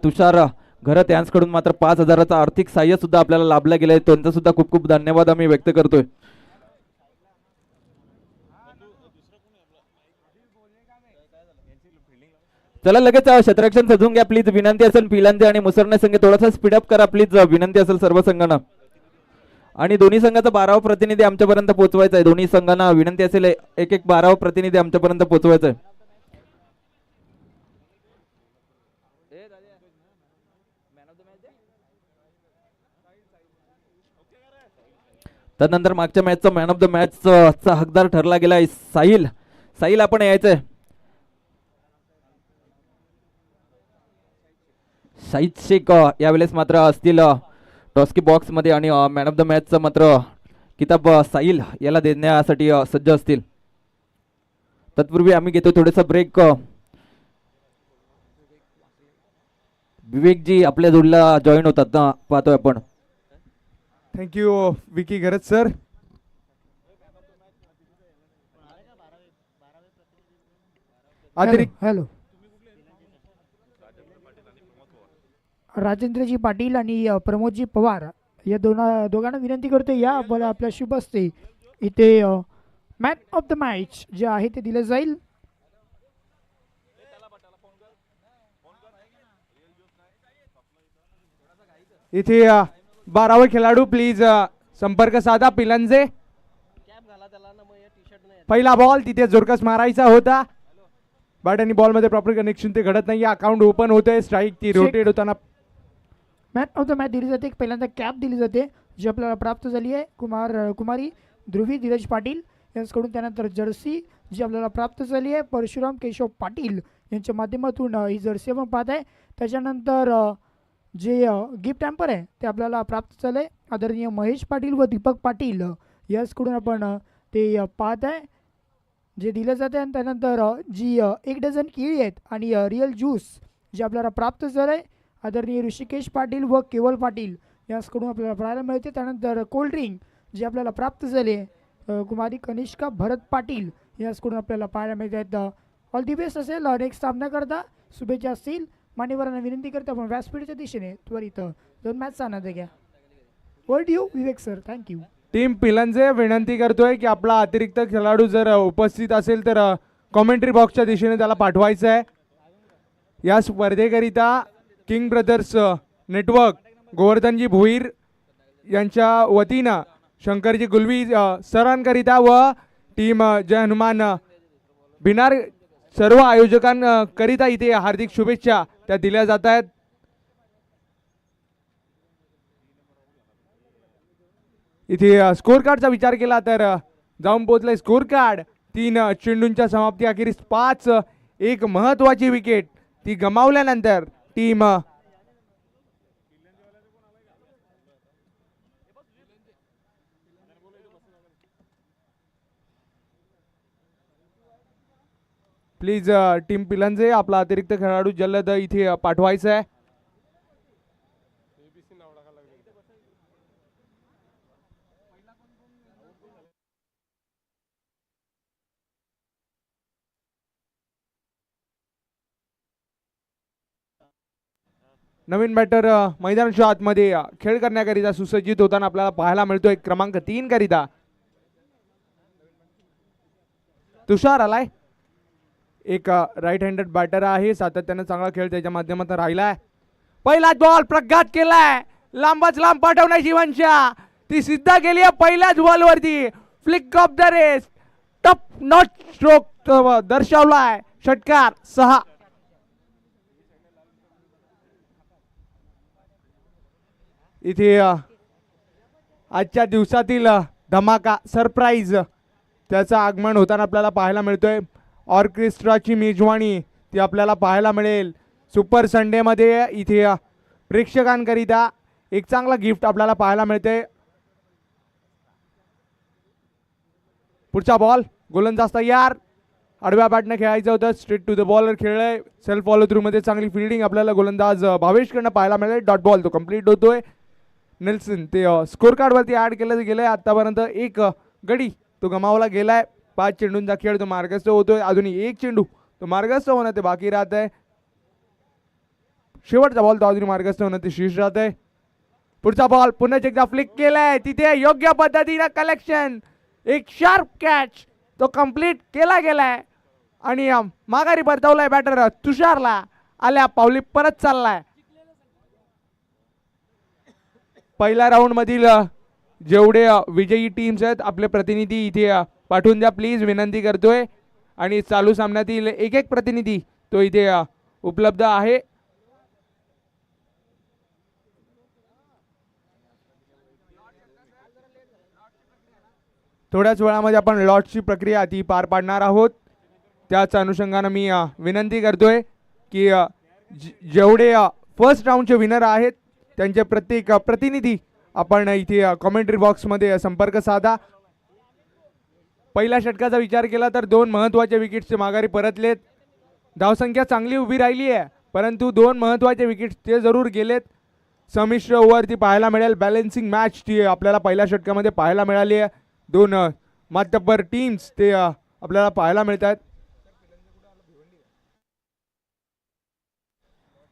तुषार घरत यांच्याकडून मात्र 5,000चं आर्थिक सहाय्य सुद्धा आपल्याला लाभलं गेलंय. त्यांचा सुद्धा खूप खूप धन्यवाद आम्ही व्यक्त करतोय. चला लगेच क्षेत्ररक्षण सजवून घ्या प्लीज, विनंती असेल. पिलांचे आणि मुसरणे संघ थोडासा स्पीडअप करा प्लीज, विनंती असेल सर्व संघांना. आणि दोन्ही संघाचा 12वा प्रतिनिधी आमच्यापर्यंत पोहोचवायचा आहे. दोन्ही संघांना विनंती असेल एक 12वा प्रतिनिधी आमच्यापर्यंत पोहोचवायचा आहे. त्यानंतर मागच्या मॅचचा मॅन ऑफ द मॅच चा हकदार ठरला गेलाय साहिल. साहिल आपण यायचंय. शाहिद शेख यावेळेस मात्र असतील टॉस्की बॉक्स मध्ये आणि मॅन ऑफ द मॅचचा मात्र किताब साहिल याला देण्यासाठी सज्ज असतील. तत्पूर्वी आम्ही घेतो थोडासा ब्रेक. विवेकजी आपल्या जोडीला जॉईन होतात ना, पाहतोय आपण. थँक्यू विकी गरज सर. हॅलो राजेंद्रजी पाटील आणि प्रमोदजी पवार या दोघांना विनंती करतो या बोला आपल्या शुभ असते इथे मॅन ऑफ द मॅच जे आहे ते दिलं जाईल. इथे 12वे खेळाडू प्लीज संपर्क साधा. पिलांचे पहिला बॉल तिथे जोरकस मारायचा होता बट आणि बॉल मध्ये प्रॉपर कनेक्शन ते घडत नाही. अकाउंट ओपन होतंय. स्ट्राईक ती रोटेट होताना मॅन ऑफ द मॅच दिली जाते. पहिल्यांदा कॅप दिली जाते जी आपल्याला प्राप्त झाली आहे कुमारी ध्रुवी धीरज पाटील यांच्याकडून. त्यानंतर जर्सी जी आपल्याला प्राप्त झाली आहे परशुराम केशव पाटील यांच्या माध्यमातून ही जर्सी आपण पाहत आहे. त्याच्यानंतर जे गिफ्ट हॅम्पर आहे ते आपल्याला प्राप्त झाले आदरणीय महेश पाटील व दीपक पाटील याचकडून आपण ते पाहत आहे जे दिलं जाते. आणि त्यानंतर जी 1 डझन केळी आहेत आणि रिअल ज्यूस जे आपल्याला प्राप्त झालं आहे आदरणीय ऋषिकेश पाटील व केवल पाटील याचकडून आपल्याला पाहायला मिळते. त्यानंतर कोल्ड्रिंक जे आपल्याला प्राप्त झाले कुमारी कनिष्का भरत पाटील याचकडून आपल्याला पाहायला मिळत आहेत. ऑल दी बेस्ट असेल नेक्स्ट सामन्याकरता, शुभेच्छा असतील. मान्यवरांना विनंती करतो आपण व्यासपीठाच्या दिशेने त्वरित 2 मॅच आनंद घ्या. वर्ड you Vivek sir. Thank you. Team पिलांचे विनंती करतोय की आपला अतिरिक्त खेळाडू जर उपस्थित असेल तर कॉमेंट्री बॉक्सच्या दिशेने त्याला पाठवायचं आहे. या स्पर्धेकरिता king brothers network Govardhanji Bhoir यांच्या वतीनं शंकरजी गुलवी सरांकरिता व टीम जय हनुमान भिनार सर्व आयोजकांकरिता इथे हार्दिक शुभेच्छा त्या दिल्या जात आहेत. इथे स्कोर कार्डचा विचार केला तर जाऊन पोहोचलाय स्कोर कार्ड. 3 चेंडूंच्या समाप्ती अखेरीस 5 एक महत्वाची विकेट ती गमावल्यानंतर टीम प्लीज टीम पिलांचे आपला अतिरिक्त खेळाडू जलद इथे पाठवायचा आहे. नवीन बॅटर मैदानाच्या आतमध्ये खेळ करण्याकरिता सुसज्जित होताना आपल्याला पाहायला मिळतोय. क्रमांक 3 करिता तुषार आलाय. एक राईट हँडेड बॅटर आहे. सातत्याने चांगला खेळ त्याच्या माध्यमातून राहिलाय. पहिलाच बॉल प्रघात केलाय. लांबच लांब पाठवण्याची वंशा ती सिद्ध केली आहे पहिल्याच बॉलवरती. फ्लिक ऑफ द रेस टप नॉट स्ट्रोक दर्शवलाय. षटकार 6. इथे आजच्या दिवसातील धमाका सरप्राईज त्याचं आगमन होताना आपल्याला पाहायला मिळतोय. ऑर्केस्ट्राची मेजवानी ती आपल्याला पाहायला मिळेल सुपर संडे मध्ये. इथे प्रेक्षकांकरिता एक चांगला गिफ्ट आपल्याला पाहायला मिळते. पुढचा बॉल गोलंदाज तयार. आडव्या बॅटने खेळायचं होतं. स्ट्रेट टू द बॉलर खेळलंय. सेल्फ फॉलो थ्रू मध्ये चांगली फिल्डिंग आपल्याला गोलंदाज भावेशकडनं पाहायला मिळेल. डॉट बॉल तो कंप्लीट होतोय. नेल्सन ते स्कोर कार्ड वरती ऍड केलं गेलंय. आतापर्यंत एक गडी तो गमावला गेलाय. 5 चेंडूंचा खेळ तो मार्गस्थ होतोय. अजूनही 1 चेंडू तो मार्गस्थ होणं ते बाकी राहत आहे. शेवटचा बॉल दावरी मार्गस्थ होणं ते शीर्ष राहत आहे. पुढचा बॉल पुन्हा एकदा फ्लिक केलाय, तिथे योग्य पद्धतीनं कलेक्शन, एक शार्प कॅच तो कंप्लीट केला गेलाय आणि माघारी परतवलाय बॅटर तुषारला. आल्या पावली परत चाललाय. पहिल्या राऊंड मधील जेवढे विजयी टीम्स आहेत आपले प्रतिनिधी इथे पाठवून द्या प्लीज, विनंती करतोय. आणि चालू सामन्यातील एक एक प्रतिनिधी तो इथे उपलब्ध आहे. थोड्याच वेळामध्ये आपण लॉटची प्रक्रिया ती पार पाडणार आहोत. त्याच अनुषंगानं मी विनंती करतोय की जेवढे फर्स्ट राऊंडचे विनर आहेत त्यांचे प्रत्येक प्रतिनिधी आपण इथे कॉमेंट्री बॉक्समध्ये संपर्क साधा. पहिल्या षटकाचा विचार केला तर 2 महत्त्वाचे विकेट्सचे माघारी परतलेत. धावसंख्या चांगली उभी राहिली आहे, परंतु 2 महत्त्वाचे विकेट्स ते जरूर गेलेत. संमिश्र ओव्हर ती पाहायला मिळेल, बॅलन्सिंग मॅच ती आपल्याला पहिल्या षटकामध्ये पाहायला मिळाली आहे. 2 मातब्बर टीम्स ते आपल्याला पाहायला मिळतात.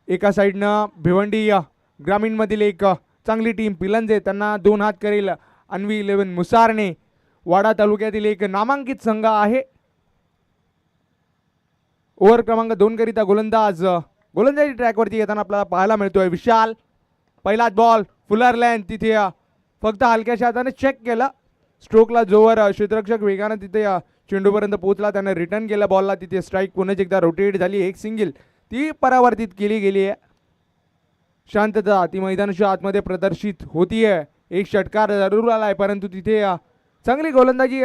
एका साईडनं भिवंडी ग्रामीणमधील एक चांगली टीम पिलंजे, त्यांना 2 हात करेल अन्वी 11 मुसारने. वाडा तालुक्यातील एक नामांकित संघ आहे. ओव्हर क्रमांक 2 करिता गोलंदाजी ट्रॅकवरती येताना आपल्याला पाहायला मिळतोय विशाल. पहिलाच बॉल फुलर लाईन, तिथे फक्त हलक्याशा हाताने चेक केलं. स्ट्रोकला जोवर क्षेत्ररक्षक वेगानं तिथे चेंडूपर्यंत पोहोचला, त्याने रिटर्न केला बॉलला. तिथे स्ट्राईक पुन्हा एकदा रोटेट झाली, एक सिंगल ती परावर्तित केली गेली आहे. शांतता ती मैदानाच्या आतमध्ये प्रदर्शित होतीये. एक षटकार जरूर आलाय, परंतु तिथे चांगली गोलंदाजी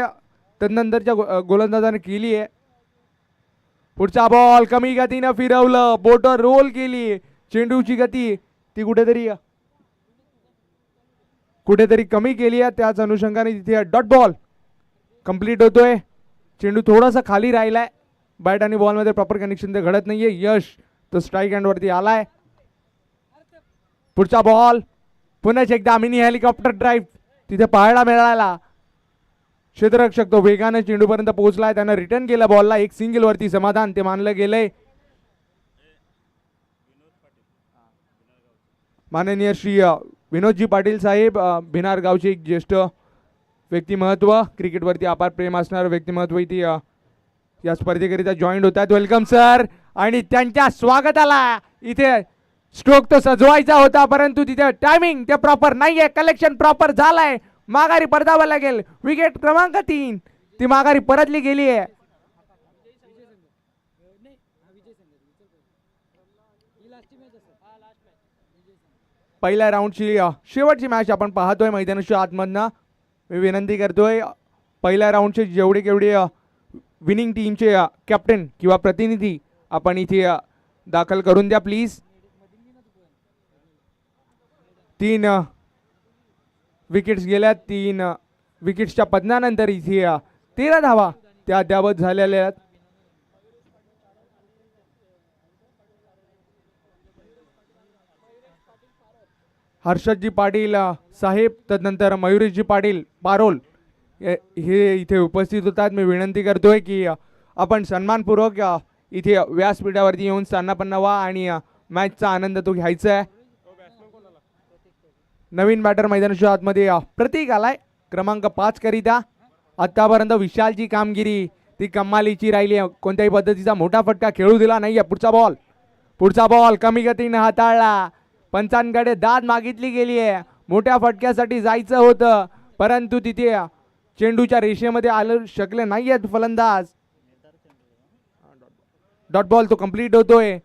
तदनंतरच्या गोलंदाजाने केली आहे. पुढचा बॉल कमी गतीनं फिरवलं, बोटर रोल केली. चेंडूची गती ती कुठेतरी कमी केली आहे. त्याच अनुषंगाने तिथे डॉट बॉल कंप्लीट होतोय. चेंडू थोडासा खाली राहिलाय, बॅट आणि बॉलमध्ये प्रॉपर कनेक्शन ते घडत नाहीये. यश तो स्ट्राईक हँडवरती आलाय. पुढचा बॉल पुन्हा एकदा मिनी हेलिकॉप्टर ड्राईव्ह तिथे पाहायला मिळाला. क्षेत्ररक्षक तो वेगाने चेंडूपर्यंत पोहोचलाय, त्यानं रिटर्न केला बॉलला. एक सिंगल वरती समाधान ते मानलं गेलंय. माननीय श्री विनोदजी पाटील साहेब, भिनार गावचे एक ज्येष्ठ व्यक्तिमत्व, क्रिकेटवरती अपार प्रेम असणारं व्यक्तिमत्व इथे या स्पर्धेकरिता जॉईंट होतात. Welcome sir. आणि त्यांच्या स्वागताला इथे स्ट्रोक तो सजवायचा होता, परंतु तिथे टायमिंग ते प्रॉपर नाहीये, कलेक्शन प्रॉपर झालाय. माघारी परतावं लागेल. विकेट क्रमांक 3 ती माघारी परतली गेली आहे. पहिल्या राऊंडची शेवटची मॅच आपण पाहतोय मैदानाच्या आतमधनं. मी विनंती करतोय पहिल्या राऊंडचे जेवढे विनिंग टीमचे कॅप्टन किंवा प्रतिनिधी आपण इथे दाखल करून द्या प्लीज. 3 विकेट्स गेल्या. 3 विकेट्सच्या पतनानंतर इथे 13 धावा त्या अद्यावत झालेल्या आहेत. हर्षदजी पाटील साहेब, तदनंतर मयुरेशजी पाटील पारोल हे इथे उपस्थित होतात. मी विनंती करतोय की आपण सन्मानपूर्वक इथे व्यासपीठावरती येऊन स्थानापन्न व्हा आणि मॅचचा आनंद तो घ्यायचा आहे. नवीन बॅटर मैदानाच्या आतमध्ये प्रतीक आलाय क्रमांक 5 करिता. आतापर्यंत विशालची कामगिरी ती कमालीची राहिली आहे, कोणत्याही पद्धतीचा मोठा फटका खेळू दिला नाहीये. पुढचा बॉल कमी गतीने हाताळला. पंचांकडे दाद मागितली गेली आहे. मोठ्या फटक्यासाठी जायचं होतं, परंतु तिथे चेंडूच्या रेषेमध्ये आलं शकले नाहीयेत फलंदाज. डॉट बॉल तो कंप्लीट होतोय.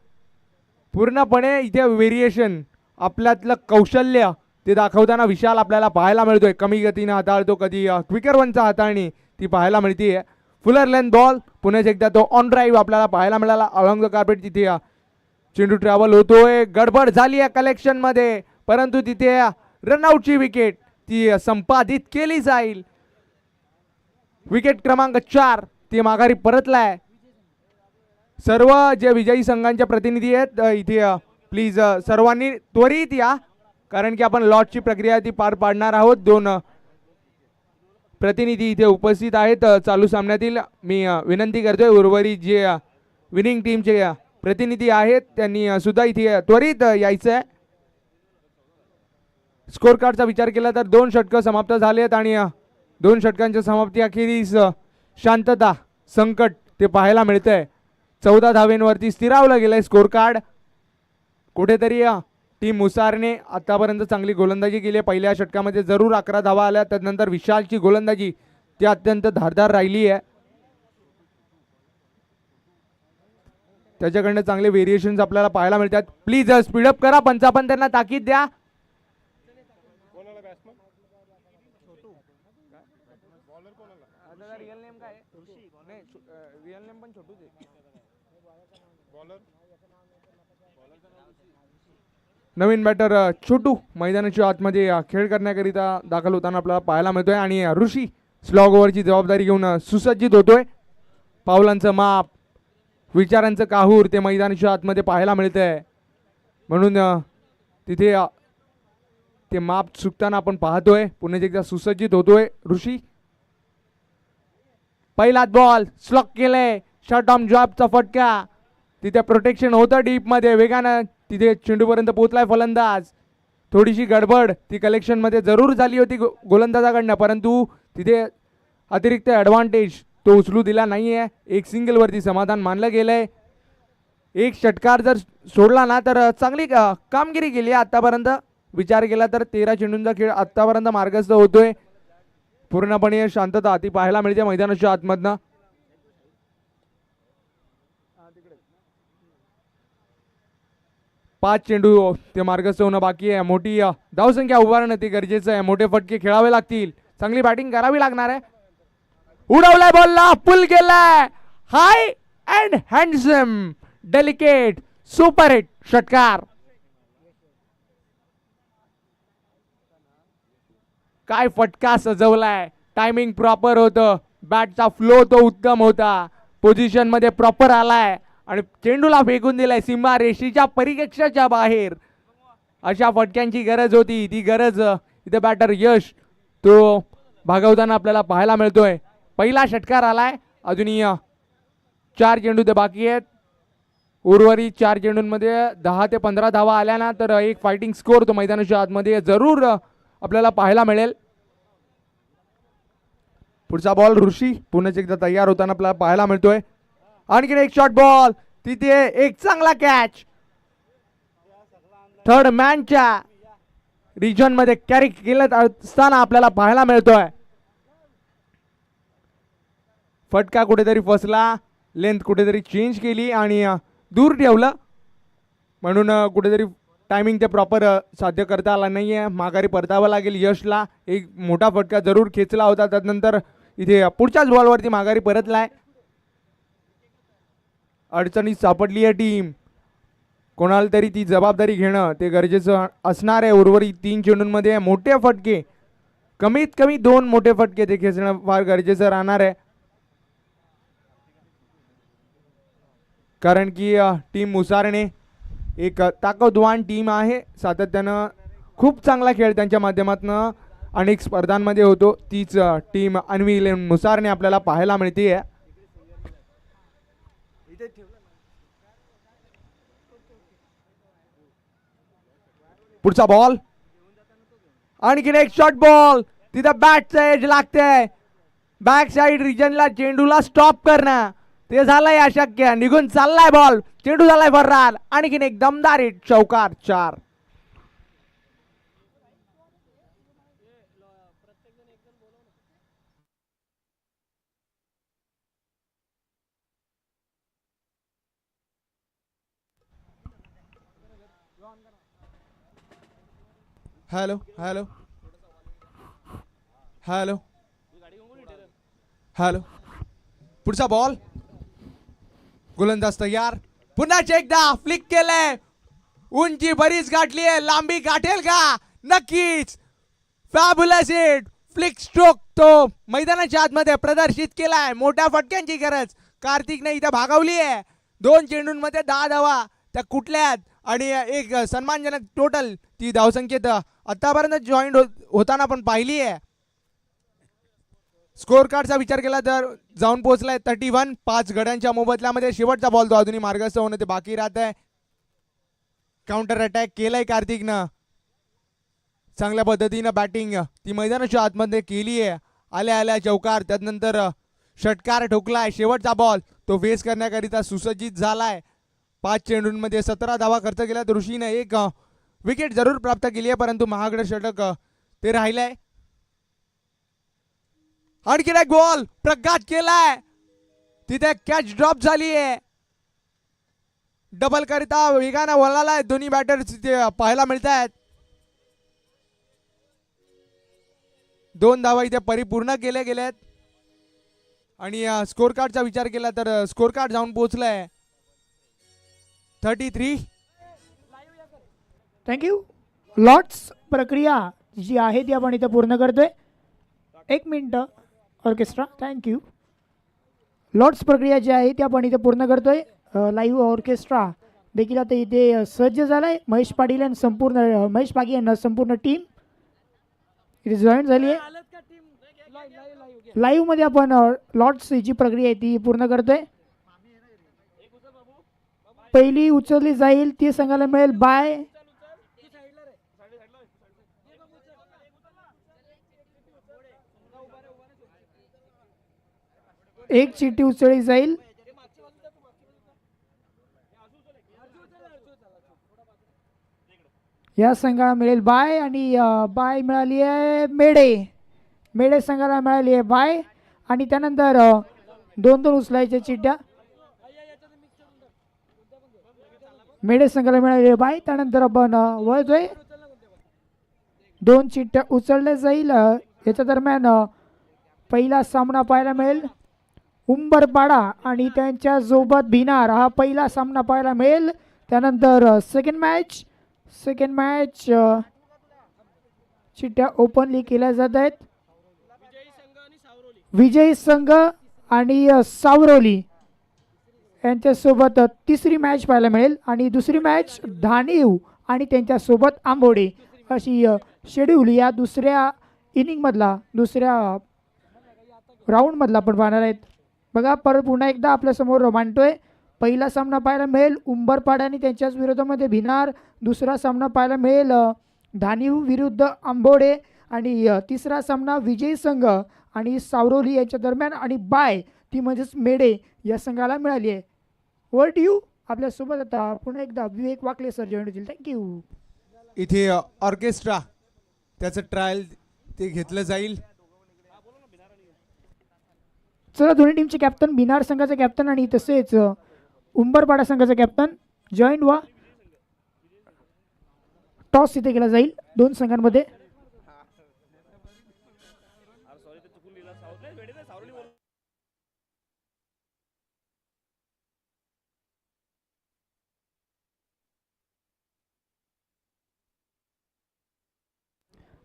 पूर्णपणे इथे व्हेरिएशन आपल्यातलं कौशल्य ते दाखवताना विशाल आपल्याला पाहायला मिळतोय. कमी गतीने हाताळतो, कधी क्विकर वनचा हाताळणी ती पाहायला मिळते. फुलर लेंथ बॉल पुन्हा एकदा तो ऑन ड्राईव्ह आपल्याला पाहायला मिळाला. अलॉंग द कार्पेट तिथे चेंडू ट्रॅव्हल होतोय. गडबड झाली आहे कलेक्शन मध्ये, परंतु तिथे रनआउटची विकेट ती संपादित केली जाईल. विकेट क्रमांक 4 ती माघारी परतलाय. सर्व जे विजयी संघांचे प्रतिनिधी आहेत इथे प्लीज सर्वांनी त्वरित या, कारण की आपण लॉटची प्रक्रिया ती पार पाडणार आहोत. 2 प्रतिनिधी इथे उपस्थित आहेत चालू सामन्यातील. मी विनंती करतोय उर्वरित जे विनिंग टीमचे प्रतिनिधी आहेत त्यांनी सुद्धा इथे त्वरित यायचं आहे. स्कोर कार्डचा विचार केला तर 2 षटकं समाप्त झालेत आणि 2 षटकांच्या समाप्ती अखेरीस शांतता संकट ते पाहायला मिळतंय. 14 धावेंवरती स्थिरावलं गेलंय स्कोर कार्ड. कुठेतरी टीम मुसारने आतापर्यंत चांगली गोलंदाजी केली आहे. पहिल्या षटकामध्ये जरूर 11 धावा आल्या. त्यानंतर विशालची गोलंदाजी ती अत्यंत धारदार राहिली आहे. त्याच्याकडनं चांगले व्हेरिएशन्स आपल्याला पाहायला मिळतात. प्लीज स्पीडअप करा. पंचापन त्यांना ताकीद द्या. नवीन बॅटर छोटू मैदानाच्या आतमध्ये खेळ करण्याकरिता दाखल होताना आपल्याला पाहायला मिळतोय आणि ऋषी स्लॉग ओव्हरची जबाबदारी घेऊन सुसज्जित होतोय. पावलांचं माप, विचारांचं काहूर ते मैदानाच्या आतमध्ये पाहायला मिळतंय. म्हणून तिथे ते माप चुकताना आपण पाहतोय. पुन्हा एकदा सुसज्जित होतोय ऋषी. पहिला बॉल स्लॉक केलंय. शॉर्ट ऑन जॉबचा फटका. तिथे प्रोटेक्शन होतं डीपमध्ये. वेगानं तिथे चेंडूपर्यंत पोहोचलाय फलंदाज. थोडीशी गडबड ती कलेक्शनमध्ये जरूर झाली होती गोलंदाजाकडनं, परंतु तिथे अतिरिक्त ॲडव्हान्टेज तो उचलू दिला नाही आहे. एक सिंगलवरती समाधान मानलं गेलंय. एक षटकार जर सोडला ना तर चांगली कामगिरी केली आहे आत्तापर्यंत. विचार केला तर 13 चेंडूंचा खेळ आत्तापर्यंत मार्गस्थ होतोय. पूर्णपणे शांतता ती पाहायला मिळते मैदानाच्या आतमधनं. 5 चेंडू ते मार्गस्थ होणं बाकी आहे. मोठी धावसंख्या उभारणं ते गरजेचं आहे. मोठे फटके खेळावे लागतील. चांगली बॅटिंग करावी लागणार आहे. उडवलाय बॉलला, पुल केलाय. High and handsome delicate super hit षटकार. काय फटका सजवलाय. टायमिंग प्रॉपर होतं. बॅटचा फ्लो तो उत्तम होता. पोझिशन मध्ये प्रॉपर आलाय आणि चेंडूला फेकून दिलाय सीमा रेषेच्या परिकक्षाच्या बाहेर. अशा फटक्यांची गरज होती. ती गरज इथे बॅटर यश तो भागवताना आपल्याला पाहायला मिळतोय. पहिला षटकार आलाय. अजूनही 4 चेंडू ते बाकी आहेत. उर्वरित 4 चेंडूंमध्ये 10 ते 15 धावा आल्या ना तर एक फायटिंग स्कोर तो मैदानाच्या आतमध्ये जरूर आपल्याला पाहायला मिळेल. पुढचा बॉल ऋषी पुन्हा एकदा तयार होताना आपल्याला पाहायला मिळतोय. आणखीन एक शॉर्ट बॉल. तिथे एक चांगला कॅच. थर्ड मॅनच्या रिजन मध्ये कॅरी केलं असताना आपल्याला पाहायला मिळतोय. फटका कुठेतरी फसला. लेंथ कुठेतरी चेंज केली आणि दूर ठेवलं. म्हणून कुठेतरी टायमिंग ते प्रॉपर साध्य करता आला नाहीये. माघारी परतावं लागेल यशला. एक मोठा फटका जरूर खेचला होता. त्यानंतर इथे पुढच्याच बॉलवरती माघारी परतलाय. अडचणीत सापडली आहे टीम. कोणाला तरी ती जबाबदारी घेणं ते गरजेचं असणार आहे. उर्वरित 3 चेंडूंमध्ये मोठे फटके, कमीत कमी 2 मोठे फटके ते खेचणं फार गरजेचं राहणार आहे. कारण की टीम मुसारणे एक ताकदवान टीम आहे. सातत्यानं खूप चांगला खेळ त्यांच्या माध्यमातून अनेक स्पर्धांमध्ये होतो. तीच टीम अन्वी मुसारणे आपल्याला पाहायला मिळते. पुढचा बॉल. आणखीन एक शॉर्ट बॉल. तिथं बॅटचं एज लागतंय. बॅक साइड रिजनला चेंडूला स्टॉप करणं ते झालंय अशक्य. निघून चाललाय बॉल. चेंडू झालाय फरार. आणखीन एक दमदार हिट. चौकार 4. Hello hello hello hello. पुढचा बॉल. गोलंदाज तयार. पुन्हा एकदा फ्लिक केलंय. उंची बरीच गाठली आहे. लांबी गाठेल का? नक्कीच. Fabulous hit. फ्लिक स्ट्रोक तो मैदानाच्या आतमध्ये प्रदर्शित केलाय. मोठ्या फटक्यांची गरज कार्तिकने इथं भागवली आहे. 2 चेंडूंमध्ये 10 धावा त्या कुठल्यात आणि एक सन्मानजनक टोटल ती धावसंख्येत आतापर्यंत जॉईंट होताना आपण पाहिली आहे. स्कोर कार्डचा विचार केला तर जाऊन पोहोचलाय 31. 5 गड्यांच्या मोबदल्यामध्ये शेवटचा बॉल तो अजूनही मार्गस्थ होणं ते बाकी राहत आहे. काउंटर अटॅक केलाय कार्तिकनं. चांगल्या पद्धतीनं बॅटिंग ती मैदानाच्या आतमध्ये केली आहे. आल्या आल्या चौकार, त्यानंतर षटकार ठोकलाय. शेवटचा बॉल तो फेस करण्याकरिता सुसज्जित झालाय. 5 चेंडूंमध्ये 17 धावा खर्च केल्या तर ऋषीने एक विकेट जरूर प्राप्त केली आहे, परंतु महागडं षटक ते राहिलंय. आणखी एक बॉल प्रघात केलाय, तिथे कॅच ड्रॉप झाली आहे. डबल करिता वेगाने वळालाय दोन्ही बॅटर्स तिथे पाहायला मिळत आहेत. 2 धावा इथे परिपूर्ण केल्या गेल्यात आणि स्कोर कार्डचा विचार केला तर स्कोर कार्ड जाऊन पोहोचलाय 33. थँक्यू. लॉट्स प्रक्रिया जी आहे ती आपण इथं पूर्ण करतोय. 1 मिनिट ऑर्केस्ट्रा. थँक्यू. लॉट्स प्रक्रिया जी आहे ती आपण इथे पूर्ण करतोय. लाईव्ह ऑर्केस्ट्रा देखील आता इथे सज्ज झालाय. महेश पाटील आणि संपूर्ण महेश पागी यांना संपूर्ण टीम इथे जॉईन झाली आहे. लाईव्ह मध्ये आपण लॉट्स जी प्रक्रिया आहे ती पूर्ण करतोय. पहिली उचलली जाईल ती संघाला मिळेल बाय. एक चिठ्ठी उचलली जाईल. या संघाला मिळेल बाय आणि बाय मिळाली आहे मेडे. मेडे संघाला मिळाली आहे बाय आणि त्यानंतर 2-2 उचलायच्या चिठ्ठ्या मेडे संघाला मिळाली आहे बाय. त्यानंतर आपण वळतोय. 2 चिठ्ठ्या उचलल्या जाईल. याच्या दरम्यान पहिला सामना पाहायला मिळेल उंबरपाडा आणि त्यांच्या सोबत भिनार. हा पहिला सामना पाहायला मिळेल. त्यानंतर सेकंड मॅच चिठ्ठ्या ओपनली केल्या जात आहेत. विजयी संघ आणि सावरोली यांच्यासोबत तिसरी मॅच पाहायला मिळेल आणि दुसरी मॅच धानीव आणि त्यांच्यासोबत आंबोडे अशी शेड्यूल या दुसऱ्या इनिंगमधला दुसऱ्या राऊंडमधला आपण पाहणार आहेत. बघा परत पुन्हा एकदा आपल्यासमोर मांडतोय. पहिला सामना पाहायला मिळेल उंबरपाडा आणि त्यांच्याच विरोधामध्ये भिनार. दुसरा सामना पाहायला मिळेल धानीव विरुद्ध आंबोडे आणि तिसरा सामना विजयी संघ आणि सावरोली यांच्या दरम्यान आणि बाय ती म्हणजेच मेडे या संघाला मिळाली आहे. वर्ड यू आपल्यासोबत आता पुन्हा एकदा विवेक वाकले सर जॉईन होतील. थँक्यू. इथे ऑर्केस्ट्रा त्याचं ट्रायल ते घेतलं जाईल. चला दोन्ही टीमचे कॅप्टन बिनार संघाचे कॅप्टन आणि तसेच उंबरपाडा संघाचा कॅप्टन जॉईन व्हा. टॉस इथे केला जाईल 2 संघांमध्ये.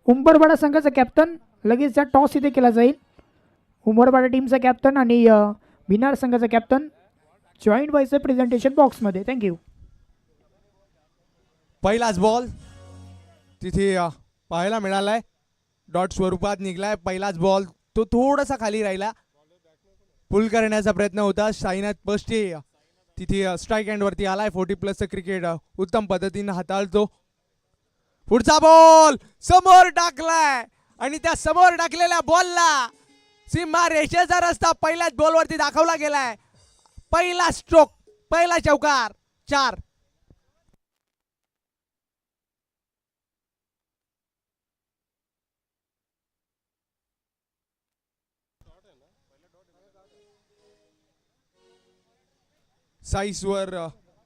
उंबरपाडा संघाचा कॅप्टन लगेच टॉस इथे केला जाईल. उंबरपाडा टीमचा कॅप्टन आणि बिनार संघाचा कॅप्टन जॉईंट व्हायचं प्रेझेंटेशन बॉक्समध्ये. थँक्यू. पहिलाच बॉल तिथे पाहायला मिळालाय. डॉट स्वरूपात निघलाय. पहिलाच बॉल तो थोडासा खाली राहिला. पुल करण्याचा प्रयत्न होता. साईनाथ पष्टे तिथे स्ट्राईक हँड वरती आलाय. 40+ क्रिकेट उत्तम पद्धतीने हाताळतो. पुढचा बॉल समोर टाकलाय आणि त्या समोर टाकलेल्या बॉलला सीमा रेषेचा रस्ता पहिल्याच बॉलवरती दाखवला गेलाय. पहिला स्ट्रोक, पहिला चौकार. 4. साईसवर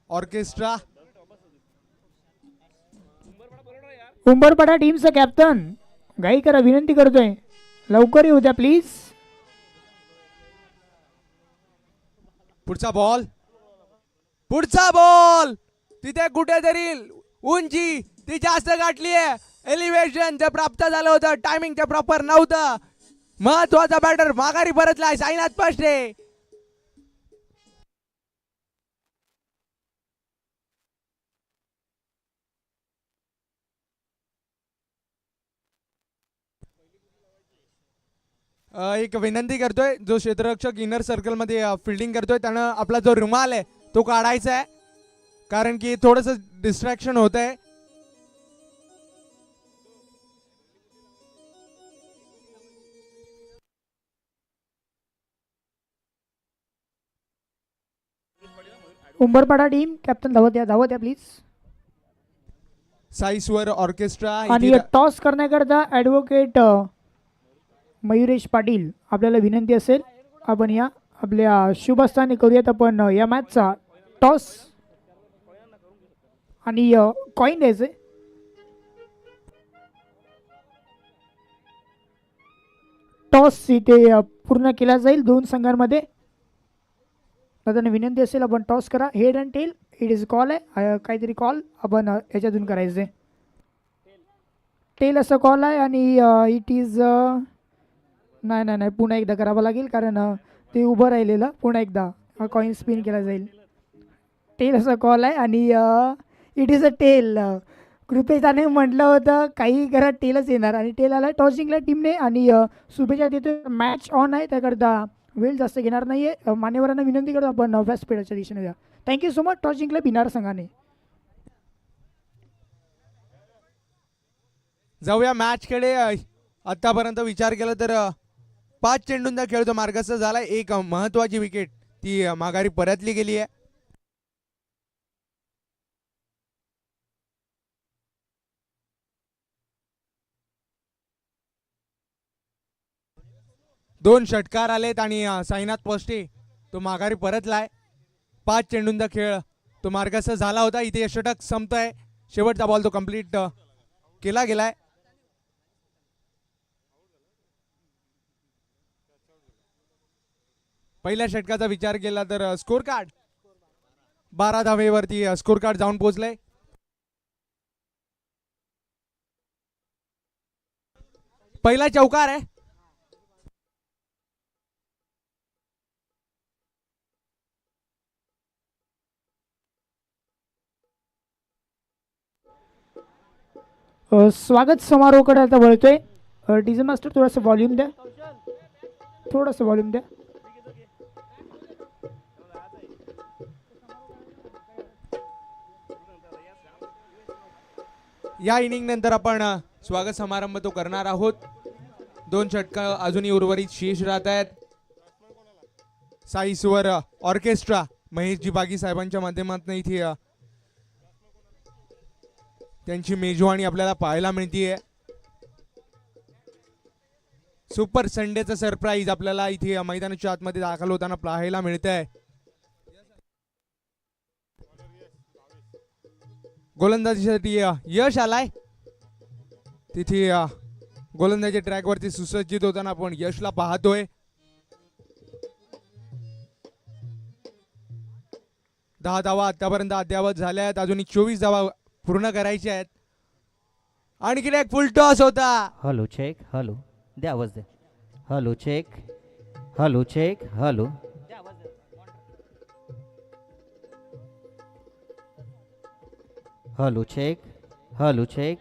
ऑर्केस्ट्रा. उंबरपाडा टीमचा कॅप्टन घाई करा विनंती करतोय. लवकर येऊ द्या प्लीज. पुढचा बॉल तिथे कुठेतरी उंची ती जास्त गाठली आहे. एलिव्हेशन जे प्राप्त झालं होतं टायमिंग ते प्रॉपर नव्हतं. महत्वाचा बॅटर माघारी परतलाय साईनाथ पष्टे. एक विनंती करतोय, जो क्षेत्ररक्षक इनर सर्कलमध्ये फिल्डिंग करतोय त्यानं आपला जो रुमाल आहे तो काढायचा आहे, कारण की थोडंसं डिस्ट्रॅक्शन होत आहे. उंबरपाडा टीम कॅप्टन धावत या प्लीज. साई स्वर ऑर्केस्ट्रा आणि इथे टॉस करण्याकरता ॲडव्होकेट मयुरेश पाटील आपल्याला विनंती असेल आपण या आपल्या शुभस्थानी करूयात आपण या मॅचचा टॉस आणि कॉईन द्यायचे. टॉस इथे पूर्ण केला जाईल दोन संघांमध्ये. त्यांना विनंती असेल आपण टॉस करा. Head and tail it is call आहे, काहीतरी कॉल आपण याच्यातून करायचे. टेल असं कॉल आहे आणि इट इज नाही पुन्हा एकदा करावं लागेल, कारण ते उभं राहिलेलं. पुन्हा एकदा कॉईन स्पिन केला जाईल. टेल असं कॉल आहे आणि इट इज अ टेल. कृपेशाने म्हटलं होतं काही करा टेलच येणार आणि टेल आला. टॉस जिंकला टीमने आणि शुभेच्छा देतो. मॅच ऑन आहे त्याकरता वेळ जास्त घेणार नाही आहे. मान्यवरांना विनंती करतो आपण व्यासपीठाच्या दिशेने द्या. Thank you so much. टॉस जिंकला बिनार संघाने. जाऊया मॅचकडे. आतापर्यंत विचार केला तर 5 चेंडूंचा खेळ तो मार्गस्थ झाला. एक महत्वाची विकेट ती माघारी परतली गेली आहे. दोन षटकार आलेत आणि साईनाथ पोस्टे तो माघारी परतलाय. 5 चेंडूंचा खेळ तो मार्गस्थ झाला होता. इथे षटक संपतोय. शेवटचा बॉल तो कंप्लीट केला गेलाय. पहिल्या षटकाचा विचार केला तर स्कोर कार्ड 12 धावेवरती स्कोर कार्ड जाऊन पोहोचलंय. पहिला चौकार आहे. स्वागत समारोहाकडे आता वळतोय. डीजे मास्टर थोडासा व्हॉल्यूम द्या, थोडासा व्हॉल्यूम द्या. या इनिंग नंतर आपण स्वागत समारंभ तो करणार आहोत. 2 षटक अजूनही उर्वरित शेष राहत आहेत. साई स्वर ऑर्केस्ट्रा महेशजी बागी साहेबांच्या माध्यमातून इथे त्यांची मेजवानी आपल्याला पाहायला मिळतीये. सुपर संडेचं सरप्राईज आपल्याला इथे मैदानाच्या आतमध्ये दाखल होताना पाहायला मिळतंय. गोलंदाजीसाठी यश आलाय. तिथे गोलंदाजी ट्रॅकवरती सुसज्जित होताना आपण यशला पाहतोय. 10 धावा आतापर्यंत अद्यावत झाल्या आहेत. अजून 24 धावा पूर्ण करायच्या आहेत. आणखीन एक फुल टॉस होता. Hello check. हॅलो द्या आवाज द्या. Hello check. Hello check. Hello hello check. Hello check.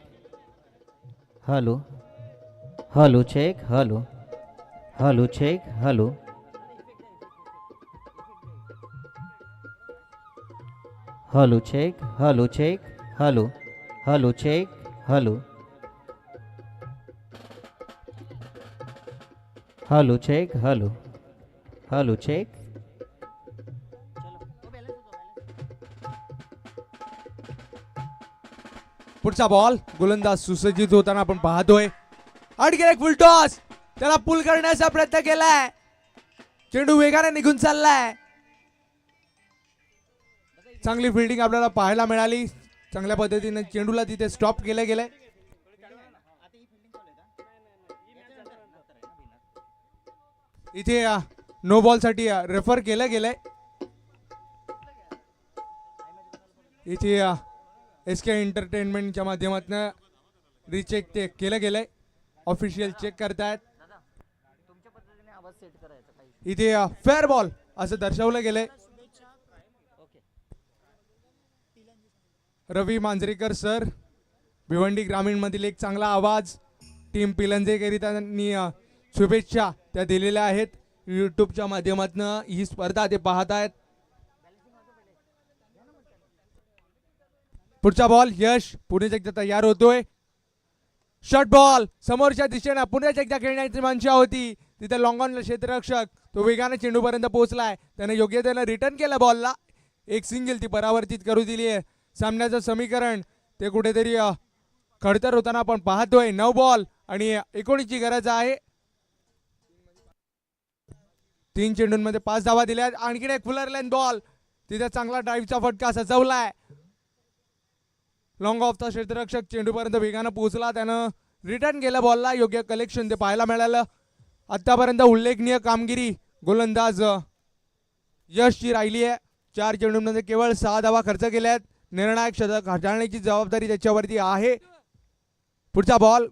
Hello hello check. Hello hello check. Hello hello check. Hello check. Hello hello check. Hello hello check. Hello hello check. पुढचा ball गोलंदाज सुसज्जित होताना आपण पाहतोय. आणखीन एक फुल टॉस. त्याला पुल करण्याचा प्रयत्न केलाय. चेंडू वेगाने निघून चाललाय. चांगली फिल्डिंग आपल्याला पाहायला मिळाली. चांगल्या पद्धतीने चेंडूला तिथे स्टॉप केलं गेलंय. इथे नो बॉल साठी रेफर केलं गेलंय. इथे SK एंटरटेनमेंटच्या माध्यमातून रिचेक ते केलं गेलंय. ऑफिशियल चेक करतायत. इथे फेअर बॉल असं दर्शवलं गेलंय. रवी मांजरेकर सर, भिवंडी ग्रामीण मधील एक चांगला आवाज टीम पिलंजेकरिता त्यांनी शुभेच्छा त्या दिलेल्या आहेत. यूट्यूबच्या माध्यमातून ही स्पर्धा ते पाहत आहेत. पुढचा बॉल यश पुढे एकदा तयार होतोय. शॉर्ट बॉल समोरच्या दिशेने पुण्याच एकदा खेळण्याची मंशा होती. तिथे लॉंग ऑन क्षेत्ररक्षक तो वेगाने चेंडूपर्यंत पोहोचलाय. त्याने योग्यतेने रिटर्न केलं बॉलला. एक सिंगल ती परावर्तित करू दिली आहे. सामन्याचं समीकरण ते कुठेतरी खडतर होताना आपण पाहतोय. 9 बॉल आणि 19ची गरज आहे. 3 चेंडूंमध्ये 5 धावा दिल्यात. आणखीन एक फुलर लाईन बॉल तिथे चांगला ड्राईव्हचा फटका सजवलाय. लॉंग ऑफचा क्षेत्ररक्षक चेंडूपर्यंत वेगानं पोहोचला. त्यानं रिटर्न केलं बॉलला. योग्य कलेक्शन ते पाहायला मिळालं. आतापर्यंत उल्लेखनीय कामगिरी गोलंदाज यशची राहिली आहे. 4 चेंडूंमध्ये केवळ 6 धावा खर्च केल्यात. निर्णायक शतक हाताळण्याची जबाबदारी त्याच्यावरती आहे. पुढचा बॉल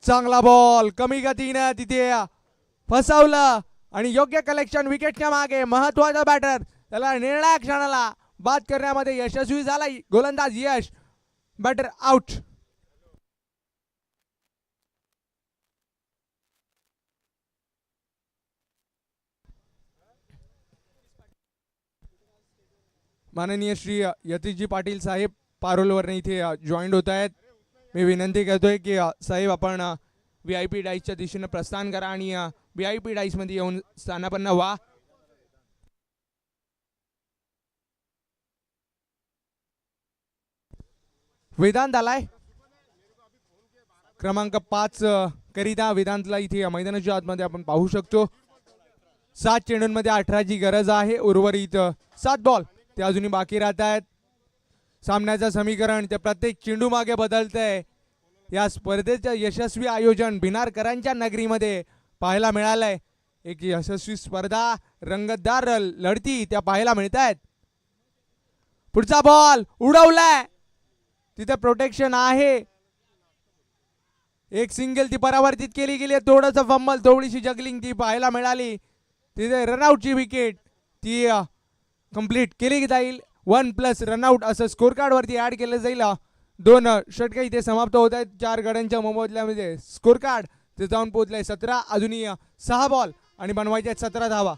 चांगला बॉल कमी गतीनं तिथे फसवलं आणि योग्य कलेक्शन विकेटच्या मागे. महत्वाचा बॅटर त्याला निर्णायक क्षणाला बाद करण्यामध्ये यशस्वी झाला गोलंदाज यश. Batter out. माननीय श्री यतीशजी पाटील साहेब पारोलवरने इथे जॉईंट होत आहेत. मी विनंती करतोय की साहेब आपण VIP डाईसच्या दिशेने प्रस्थान करा आणि VIP डाईस मध्ये येऊन स्थानापन्न व्हा. वेदांत आलाय क्रमांक 5 करिता. वेदांतला इथे मैदानाच्या आतमध्ये आपण पाहू शकतो. 7 चेंडूंमध्ये 18ची गरज आहे. उर्वरित 7 बॉल ते अजूनही बाकी राहत आहेत. सामन्याचं समीकरण ते प्रत्येक चेंडू मागे बदलतंय. या स्पर्धेचं यशस्वी आयोजन भिनारकरांच्या नगरीमध्ये पाहायला मिळालंय. एक यशस्वी स्पर्धा रंगतदार लढती त्या पाहायला मिळत आहेत. पुढचा बॉल उडवलाय. तिथे प्रोटेक्शन आहे. एक सिंगल ती परावर्तित केली गेली. थोडंसं फंबल थोडीशी जगलिंग ती पाहायला मिळाली. तिथे रनआउटची विकेट ती कंप्लीट केली जाईल. 1+ रनआउट असं स्कोर कार्ड वरती ऍड केलं जाईल. 2 षटक इथे समाप्त होत आहेत. 4 गड्यांच्या मोबदल्यामध्ये स्कोर कार्ड ते जाऊन पोहोचलंय 17. अजूनही 6 बॉल आणि बनवायचे 17 धावा.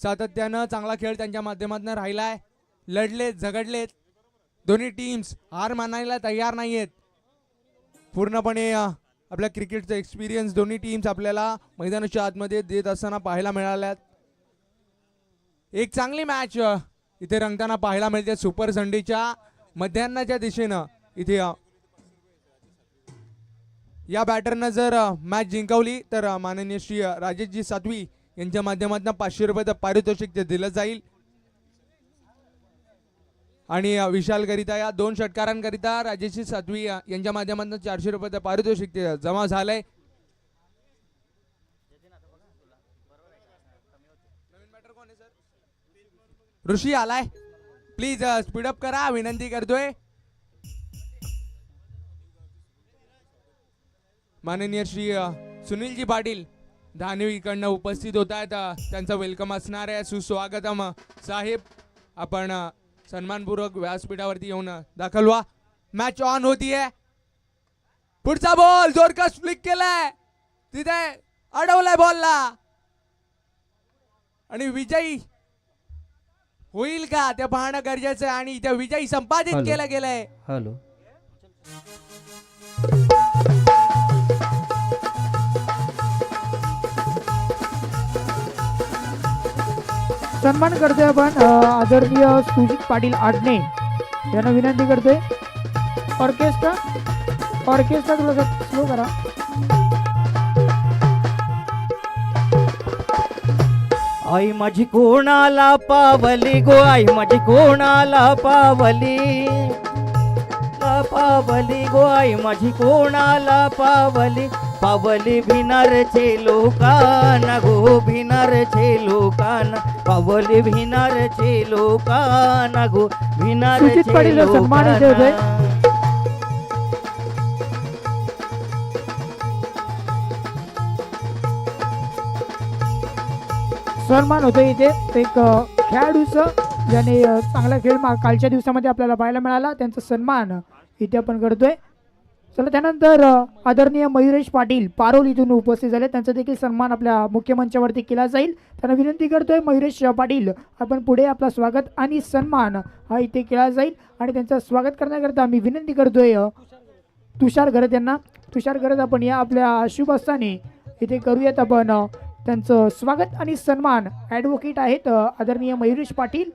सातत्यानं चांगला खेळ त्यांच्या माध्यमातून राहिलाय. लढलेत झगडलेत. दोन्ही टीम्स हार मानायला तयार नाहीयेत. पूर्णपणे आपल्या क्रिकेटचा एक्सपिरियन्स दोन्ही टीम्स आपल्याला मैदानाच्या आतमध्ये देत असताना पाहायला मिळाल्यात. एक चांगली मॅच इथे रंगताना पाहायला मिळते. सुपर संडेच्या मध्यान्हाच्या दिशेनं इथे या बॅटरनं जर मॅच जिंकवली तर माननीय श्री राजेशजी सातवी यांच्या माध्यमातून 500 रुपयाचं पारितोषिक ते दिलं जाईल. आणि विशाल करिता या 2 षटकारांकरिता राजेशजी सातवी यांच्या माध्यमातून 400 रुपयाचं पारितोषिक ते जमा झालंय. ऋषी आलाय. प्लीज स्पीडअप करा विनंती करतोय. माननीय श्री सुनीलजी पाटील धानवीकडनं उपस्थित होत आहेत. त्यांचं वेलकम असणार आहे. सुस्वागतम साहेब. आपण सन्मानपूर्वक व्यासपीठावरती येऊन दाखल व्हा. मॅच ऑन होतीये. पुढचा बॉल जोरकस फ्लिक केलाय. तिथे अडवलाय बॉलला आणि विजयी होईल का ते पाहणं गरजेचं आहे. आणि इथे विजयी संपादित हॅलो. केलं गेलंय. हॅलो. सन्मान करतोय आपण आदरणीय सुजित पाटील आडणे यांना विनंती करतोय. ऑर्केस्ट्रा थोडंसं स्लो करा. आई माझी कोणाला पावली गो, आई माझी कोणाला पावली पावली गो, आई माझी कोणाला पावली. पावली भिनारचे लोकांना गो, भिनारचे लोकांना. पावली भिनारचे लोकांना गो, सुजित भिनारचे पाटील सन्मानित होते. लोकांना. सन्मान होतो इथे एक खेळाडूचं ज्याने चांगला खेळ कालच्या दिवसामध्ये आपल्याला पाहायला मिळाला. त्यांचा सन्मान इथे आपण करतोय. चला त्यानंतर आदरणीय मयुरेश पाटील पारोल इथून उपस्थित झाले. त्यांचा देखील सन्मान आपल्या मुख्य मंचावरती केला जाईल. त्यांना विनंती करतोय मयुरेश पाटील आपण पुढे आपला स्वागत आणि सन्मान हा इथे केला जाईल. आणि त्यांचं स्वागत करण्याकरता मी विनंती करतोय तुषार गरज यांना. तुषार गरज आपण या आपल्या शुभ हस्ताने इथे करूयात. आपण त्यांचं स्वागत आणि सन्मान. ॲडव्होकेट आहेत आदरणीय मयुरेश पाटील.